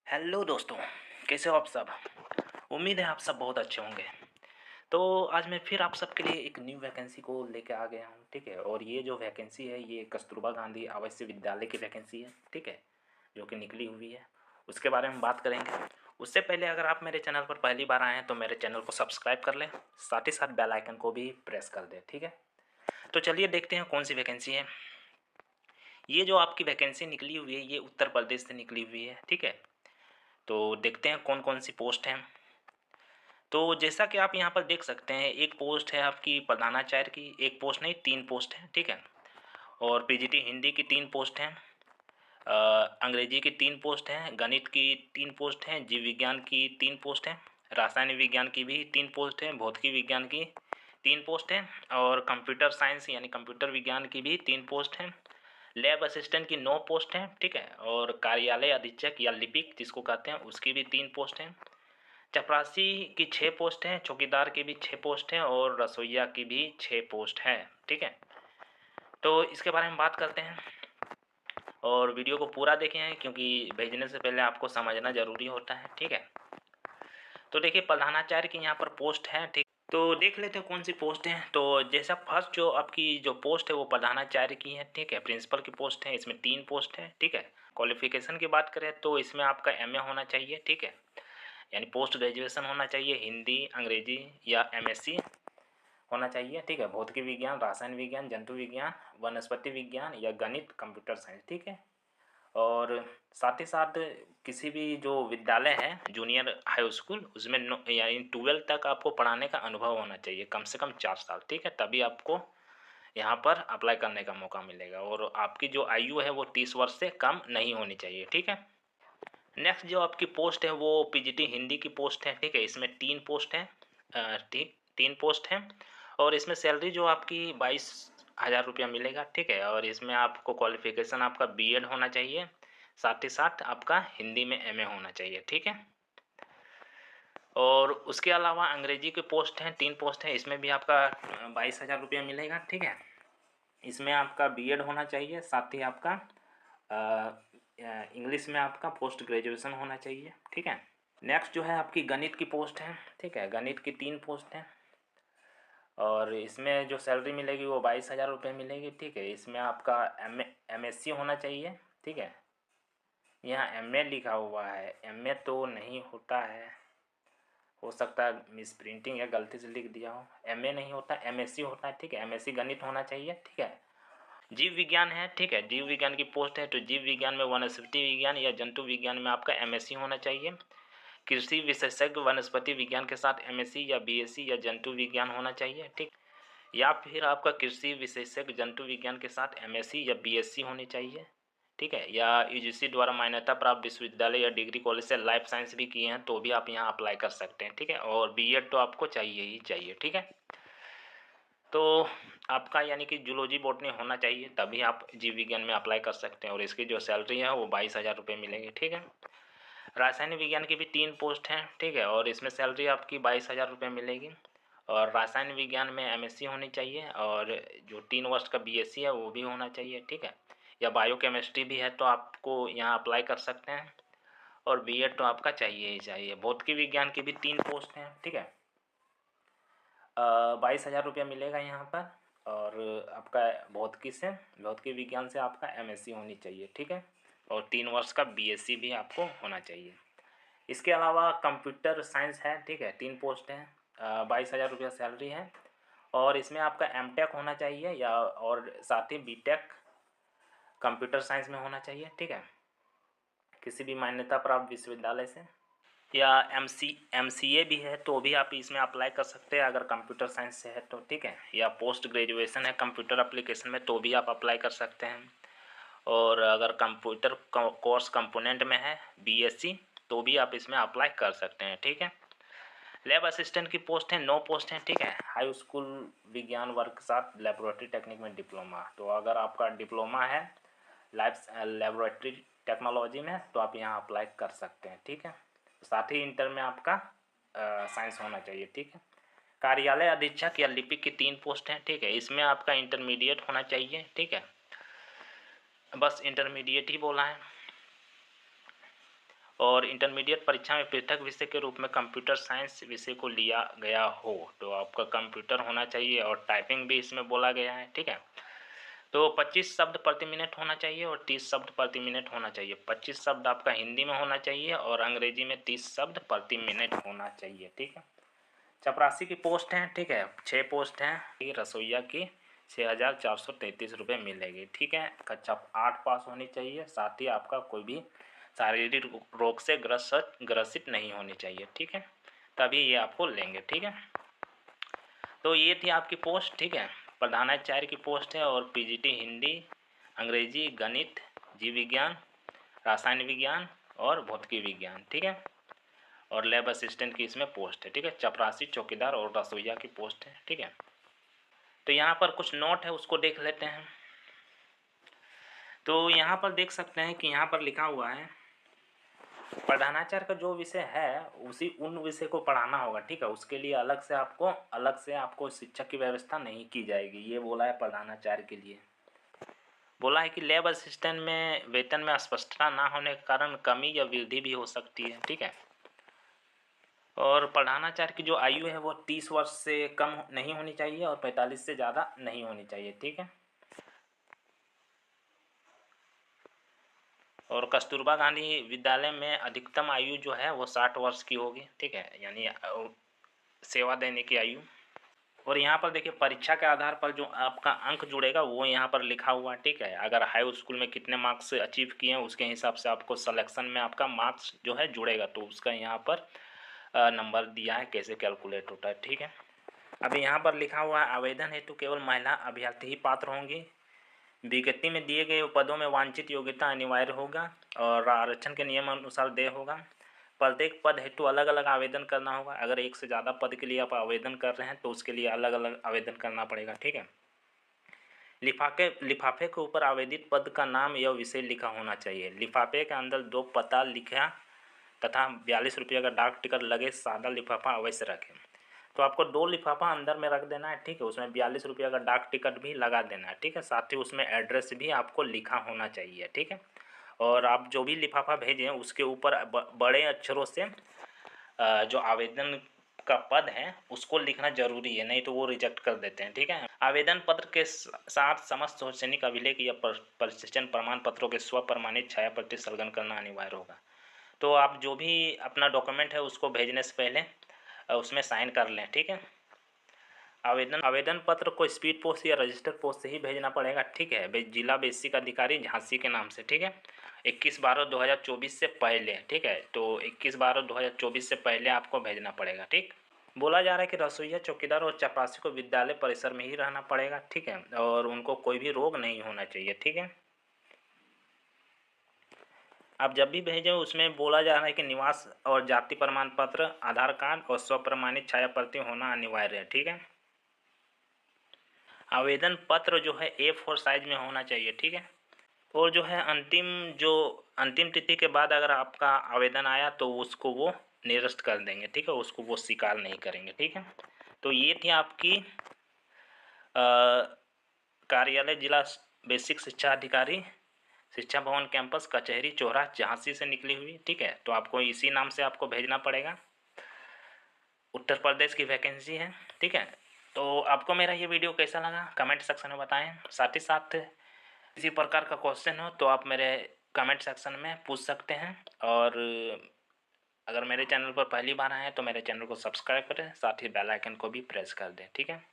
Hello दोस्तों, कैसे हो आप सब। उम्मीद है आप सब बहुत अच्छे होंगे। तो आज मैं फिर आप सबके लिए एक न्यू वैकेंसी को लेकर आ गया हूँ, ठीक है। और ये जो वैकेंसी है ये कस्तूरबा गांधी आवासीय विद्यालय की वैकेंसी है, ठीक है, जो कि निकली हुई है। उसके बारे में बात करेंगे। उससे पहले अगर आप मेरे चैनल पर पहली बार आए हैं तो मेरे चैनल को सब्सक्राइब कर लें, साथ ही साथ बेल आइकन को भी प्रेस कर दें, ठीक है। तो चलिए देखते हैं कौन सी वैकेंसी है। ये जो आपकी वैकेंसी निकली हुई है ये उत्तर प्रदेश से निकली हुई है, ठीक है। तो देखते हैं कौन कौन सी पोस्ट हैं। तो जैसा कि आप यहाँ पर देख सकते हैं, एक पोस्ट है आपकी प्रधानाचार्य की, एक पोस्ट नहीं 3 पोस्ट हैं, ठीक है। और पीजीटी हिंदी की 3 पोस्ट हैं, अंग्रेजी की 3 पोस्ट हैं, गणित की 3 पोस्ट हैं, जीव विज्ञान की 3 पोस्ट हैं, रासायनिक विज्ञान की भी 3 पोस्ट हैं, भौतिकी विज्ञान की 3 पोस्ट हैं, और कंप्यूटर साइंस यानी कंप्यूटर विज्ञान की भी 3 पोस्ट हैं। लैब असिस्टेंट की 9 पोस्ट हैं, ठीक है। और कार्यालय अधीक्षक या लिपिक जिसको कहते हैं उसकी भी 3 पोस्ट हैं। चपरासी की 6 पोस्ट हैं, चौकीदार की भी 6 पोस्ट हैं, और रसोइया की भी 6 पोस्ट हैं, ठीक है। तो इसके बारे में बात करते हैं और वीडियो को पूरा देखें क्योंकि भेजने से पहले आपको समझना ज़रूरी होता है, ठीक है। तो देखिए प्रधानाचार्य की यहाँ पर पोस्ट है, ठीक। तो देख लेते हैं कौन सी पोस्ट है। तो जैसा फर्स्ट जो आपकी जो पोस्ट है वो प्रधानाचार्य की है, ठीक है। प्रिंसिपल की पोस्ट है, इसमें 3 पोस्ट है, ठीक है। क्वालिफिकेशन की बात करें तो इसमें आपका एमए होना चाहिए, ठीक है, यानी पोस्ट ग्रेजुएशन होना चाहिए, हिंदी अंग्रेजी या एमएससी होना चाहिए, ठीक है। भौतिक विज्ञान, रसायन विज्ञान, जंतु विज्ञान, वनस्पति विज्ञान या गणित, कंप्यूटर साइंस, ठीक है। और साथ ही साथ किसी भी जो विद्यालय है जूनियर हाई स्कूल उसमें यानी 12 तक आपको पढ़ाने का अनुभव होना चाहिए, कम से कम 4 साल, ठीक है। तभी आपको यहाँ पर अप्लाई करने का मौका मिलेगा। और आपकी जो आयु है वो 30 वर्ष से कम नहीं होनी चाहिए, ठीक है। नेक्स्ट जो आपकी पोस्ट है वो पीजीटी हिंदी की पोस्ट है, ठीक है। इसमें 3 पोस्ट हैं, ठीक 3 पोस्ट हैं। और इसमें सैलरी जो आपकी 22,000 रुपया मिलेगा, ठीक है। और इसमें आपको क्वालिफिकेशन आपका बीएड होना चाहिए, साथ ही साथ आपका हिंदी में एमए होना चाहिए, ठीक है। और उसके अलावा अंग्रेजी के पोस्ट हैं, 3 पोस्ट हैं, इसमें भी आपका 22,000 रुपया मिलेगा, ठीक है। इसमें आपका बीएड होना चाहिए, साथ ही आपका इंग्लिश में आपका पोस्ट ग्रेजुएशन होना चाहिए, ठीक है। नेक्स्ट जो है आपकी गणित की पोस्ट है, ठीक है। गणित की 3 पोस्ट हैं और इसमें जो सैलरी मिलेगी वो 22,000 रुपये मिलेगी, ठीक है। इसमें आपका एमएससी होना चाहिए, ठीक है। यहाँ एमए लिखा हुआ है, एमए तो नहीं होता है, हो सकता है मिस प्रिंटिंग या गलती से लिख दिया हो। एमए नहीं होता, एमएससी होता है, ठीक है। एमएससी गणित होना चाहिए, ठीक है। जीव विज्ञान है, ठीक है, जीव विज्ञान की पोस्ट है तो जीव विज्ञान में वनस्पति विज्ञान या जंतु विज्ञान में आपका एमएससी होना चाहिए। कृषि विशेषज्ञ वनस्पति विज्ञान के साथ एमएससी या बीएससी या जंतु विज्ञान होना चाहिए, ठीक। या फिर आपका कृषि विशेषज्ञ जंतु विज्ञान के साथ एमएससी या बीएससी होनी चाहिए, ठीक है। या यूजीसी द्वारा मान्यता प्राप्त विश्वविद्यालय या डिग्री कॉलेज से लाइफ साइंस भी किए हैं तो भी आप यहाँ अप्लाई कर सकते हैं, ठीक है। और बीएड तो आपको चाहिए ही चाहिए, ठीक है। तो आपका यानी कि जूलॉजी बॉटनी होना चाहिए तभी आप जीव विज्ञान में अप्लाई कर सकते हैं। और इसकी जो सैलरी है वो 22,000 रुपये मिलेगी, ठीक है। रासायनिक विज्ञान की भी 3 पोस्ट हैं, ठीक है। और इसमें सैलरी आपकी 22,000 रुपये मिलेगी। और रासायन विज्ञान में एमएससी होनी चाहिए और जो 3 वर्ष का बीएससी है वो भी होना चाहिए, ठीक है। या बायोकेमिस्ट्री भी है तो आपको यहाँ अप्लाई कर सकते हैं। और बीएड तो आपका चाहिए ही चाहिए। भौतिकी विज्ञान की भी 3 पोस्ट हैं, ठीक है। 22,000 रुपया मिलेगा यहाँ पर। और आपका भौतिकी विज्ञान से आपका एमएससी होनी चाहिए, ठीक है। और 3 वर्ष का बीएससी भी आपको होना चाहिए। इसके अलावा कंप्यूटर साइंस है, ठीक है, 3 पोस्ट हैं, 22,000 रुपया सैलरी है। और इसमें आपका एमटेक होना चाहिए या और साथ ही बीटेक कंप्यूटर साइंस में होना चाहिए, ठीक है, किसी भी मान्यता प्राप्त विश्वविद्यालय से। या एमसीए भी है तो भी आप इसमें अप्लाई कर सकते हैं अगर कंप्यूटर साइंस से है तो, ठीक है। या पोस्ट ग्रेजुएशन है कंप्यूटर एप्लीकेशन में तो भी आप अप्लाई कर सकते हैं। और अगर कंप्यूटर कोर्स कंपोनेंट में है बीएससी तो भी आप इसमें अप्लाई कर सकते हैं, ठीक है। लैब असिस्टेंट की पोस्ट है, 9 पोस्ट हैं, ठीक है। हाई स्कूल विज्ञान वर्ग के साथ लेबोरेटरी टेक्निक में डिप्लोमा। तो अगर आपका डिप्लोमा है लेबोरेटरी टेक्नोलॉजी में तो आप यहाँ अप्लाई कर सकते हैं, ठीक है। साथ ही इंटर में आपका साइंस होना चाहिए, ठीक है। कार्यालय अधीक्षक या लिपिक की 3 पोस्ट हैं, ठीक है। इसमें आपका इंटरमीडिएट होना चाहिए, ठीक है, बस इंटरमीडिएट ही बोला है। और इंटरमीडिएट परीक्षा में पृथक विषय के रूप में कंप्यूटर साइंस विषय को लिया गया हो तो आपका कंप्यूटर होना चाहिए और टाइपिंग भी इसमें बोला गया है, ठीक है। तो 25 शब्द प्रति मिनट होना चाहिए और 30 शब्द प्रति मिनट होना चाहिए। 25 शब्द आपका हिंदी में होना चाहिए और अंग्रेजी में 30 शब्द प्रति मिनट होना चाहिए, ठीक है। चपरासी की पोस्ट हैं, ठीक है, 6 पोस्ट हैं। ये रसोईया की 6,433 रुपये मिलेगी, ठीक है। कक्षा 8 पास होनी चाहिए, साथ ही आपका कोई भी शारीरिक रोग से ग्रसित नहीं होनी चाहिए, ठीक है, तभी ये आपको लेंगे, ठीक है। तो ये थी आपकी पोस्ट, ठीक है। प्रधानाचार्य की पोस्ट है और पीजीटी हिंदी, अंग्रेजी, गणित, जीव विज्ञान, रासायन विज्ञान और भौतिकी विज्ञान, ठीक है। और लैब असिस्टेंट की इसमें पोस्ट है, ठीक है। चपरासी, चौकीदार और रसोईया की पोस्ट है, ठीक है। तो यहाँ पर कुछ नोट है, उसको देख लेते हैं। तो यहाँ पर देख सकते हैं कि यहाँ पर लिखा हुआ है प्रधानाचार्य का जो विषय है उन विषय को पढ़ाना होगा, ठीक है। उसके लिए अलग से आपको शिक्षक की व्यवस्था नहीं की जाएगी, ये बोला है प्रधानाचार्य के लिए। बोला है कि लैब असिस्टेंट में वेतन में अस्पष्टता ना होने के कारण कमी या वृद्धि भी हो सकती है, ठीक है। और प्रधानाचार्य की जो आयु है वो 30 वर्ष से कम नहीं होनी चाहिए और 45 से ज़्यादा नहीं होनी चाहिए, ठीक है। और कस्तूरबा गांधी विद्यालय में अधिकतम आयु जो है वो 60 वर्ष की होगी, ठीक है, यानी सेवा देने की आयु। और यहाँ पर देखिए परीक्षा के आधार पर जो आपका अंक जुड़ेगा वो यहाँ पर लिखा हुआ है, ठीक है। अगर हाई स्कूल में कितने मार्क्स अचीव किए हैं उसके हिसाब से आपको सिलेक्शन में आपका मार्क्स जो है जुड़ेगा, तो उसका यहाँ पर नंबर दिया है, कैसे कैलकुलेट होता है, ठीक है। अभी यहाँ पर लिखा हुआ है आवेदन हेतु केवल महिला अभ्यर्थी ही पात्र होंगी। विज्ञप्ति में दिए गए पदों में वांछित योग्यता अनिवार्य होगा और आरक्षण के नियम अनुसार देय होगा। प्रत्येक पद हेतु अलग अलग आवेदन करना होगा। अगर एक से ज़्यादा पद के लिए आप आवेदन कर रहे हैं तो उसके लिए अलग अलग आवेदन करना पड़ेगा, ठीक है। लिफाफे के ऊपर आवेदित पद का नाम या विषय लिखा होना चाहिए। लिफाफे के अंदर 2 पता लिखा तथा 42 रुपये का डाक टिकट लगे सादा लिफाफा अवश्य रखें। तो आपको 2 लिफाफा अंदर में रख देना है, ठीक है। उसमें 42 रुपये का डाक टिकट भी लगा देना है, ठीक है। साथ ही उसमें एड्रेस भी आपको लिखा होना चाहिए, ठीक है। और आप जो भी लिफाफा भेजें उसके ऊपर बड़े अक्षरों से जो आवेदन का पद है उसको लिखना जरूरी है, नहीं तो वो रिजेक्ट कर देते हैं, ठीक है। आवेदन पत्र के साथ समस्त शैक्षणिक अभिलेख या प्रशिक्षण प्रमाण पत्रों के स्व प्रमाणित छाया प्रति संलग्न करना अनिवार्य होगा। तो आप जो भी अपना डॉक्यूमेंट है उसको भेजने से पहले उसमें साइन कर लें, ठीक है। आवेदन पत्र को स्पीड पोस्ट या रजिस्टर्ड पोस्ट से ही भेजना पड़ेगा, ठीक है। जिला बेसिक अधिकारी झांसी के नाम से, ठीक है। 21/12/2024 से पहले, ठीक है। तो 21/12/2024 से पहले आपको भेजना पड़ेगा, ठीक। बोला जा रहा है कि रसोईया, चौकीदार और चपरासी को विद्यालय परिसर में ही रहना पड़ेगा, ठीक है। और उनको कोई भी रोग नहीं होना चाहिए, ठीक है। आप जब भी भेजें उसमें बोला जा रहा है कि निवास और जाति प्रमाण पत्र, आधार कार्ड और स्व प्रमाणित छाया प्रति होना अनिवार्य है, ठीक है। आवेदन पत्र जो है A4 साइज में होना चाहिए, ठीक है। और जो है अंतिम तिथि के बाद अगर आपका आवेदन आया तो उसको वो निरस्त कर देंगे, ठीक है, उसको वो स्वीकार नहीं करेंगे, ठीक है। तो ये थी आपकी कार्यालय जिला बेसिक शिक्षा अधिकारी, शिक्षा भवन कैंपस, कचहरी चौरा, झांसी से निकली हुई, ठीक है। तो आपको इसी नाम से आपको भेजना पड़ेगा। उत्तर प्रदेश की वैकेंसी है, ठीक है। तो आपको मेरा ये वीडियो कैसा लगा कमेंट सेक्शन में बताएं। साथ ही साथ किसी प्रकार का क्वेश्चन हो तो आप मेरे कमेंट सेक्शन में पूछ सकते हैं। और अगर मेरे चैनल पर पहली बार आए हैं तो मेरे चैनल को सब्सक्राइब करें, साथ ही बेल आइकन को भी प्रेस कर दें, ठीक है।